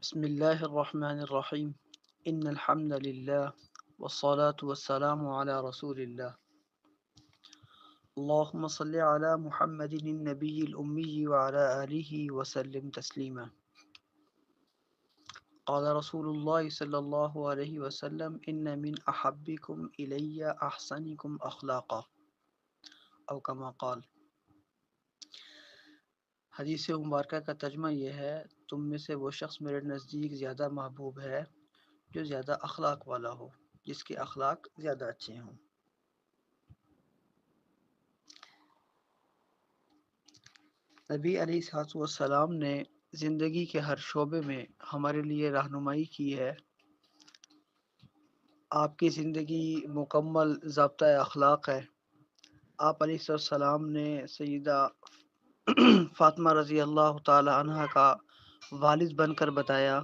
بسم الله الرحمن الرحيم إن الحمد لله والصلاة والسلام على رسول الله اللهم صل على محمد النبي الأمي وعلى آله وسلم تسليما قال رسول الله صلى الله عليه وسلم إن من أحبكم إلي أحسنكم أخلاقا أو كما قال. حدیث مبارکہ کا ترجمہ یہ ہے: تم میں سے وہ شخص میرے نزدیک زیادہ محبوب ہے جو زیادہ اخلاق والا ہو، جس کے اخلاق زیادہ اچھے ہوں۔ نبی علیہ الصلوۃ والسلام نے زندگی کے ہر شعبے میں ہمارے لیے رہنمائی کی ہے۔ آپ کی زندگی مکمل ضابطۂ اخلاق ہے۔ آپ علیہ السلام نے سیدہ فاطمہ رضی اللہ تعالی عنہ کا والد بن کر بتایا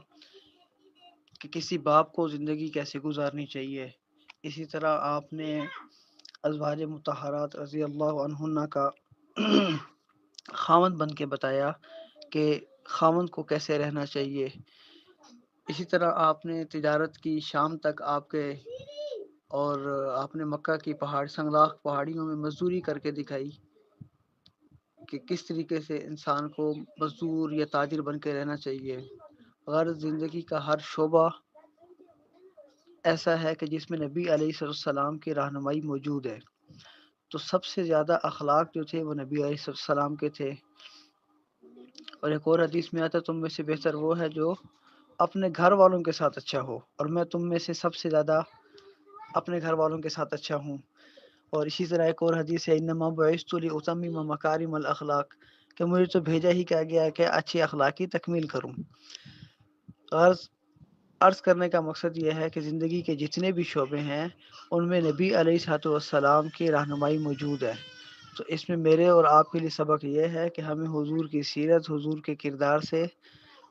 کہ کسی باپ کو زندگی کیسے گزارنی چاہیے۔ اسی طرح آپ نے ازواج مطہرات رضی اللہ عنہن کا خاوند بن کے بتایا کہ خاوند کو کیسے رہنا چاہیے۔ اسی طرح آپ نے تجارت کی شام تک آپ کے اور آپ نے مکہ کی سنگلاخ پہاڑیوں میں مزدوری کر کے دکھائی کہ کس طریقے سے انسان کو مزدور یا تاجر بن کے رہنا چاہیے۔ غرض زندگی کا ہر شعبہ ایسا ہے کہ جس میں نبی علیہ السلام کی رہنمائی موجود ہے۔ تو سب سے زیادہ اخلاق جو تھے وہ نبی علیہ السلام کے تھے۔ اور ایک اور حدیث میں آتا ہے: تم میں سے بہتر وہ ہے جو اپنے گھر والوں کے ساتھ اچھا ہو، اور میں تم میں سے سب سے زیادہ اپنے گھر والوں کے ساتھ اچھا ہوں۔ اور اسی طرح ایک اور حدیث ہے: انما بعثت لاتمم مکارم الاخلاق، کہ مجھے تو بھیجا ہی کیا گیا ہے کہ اچھی اخلاق کی تکمیل کروں۔ عرض کرنے کا مقصد یہ ہے کہ زندگی کے جتنے بھی شعبے ہیں ان میں نبی علیہ السلام کی رہنمائی موجود ہے۔ تو اس میں میرے اور آپ کے لیے سبق یہ ہے کہ ہمیں حضور کی سیرت، حضور کے کردار سے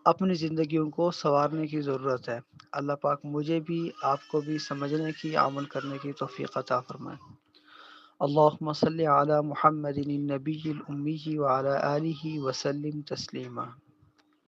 اپنی زندگیوں کو سنوارنے کی ضرورت ہے۔ اللہ پاک مجھے بھی آپ کو بھی سمجھنے کی، عمل کرنے کی توفیق عطا فرمائے۔ اللہم صلی علی محمد النبی الامی وعلی آلہ وسلم تسلیما۔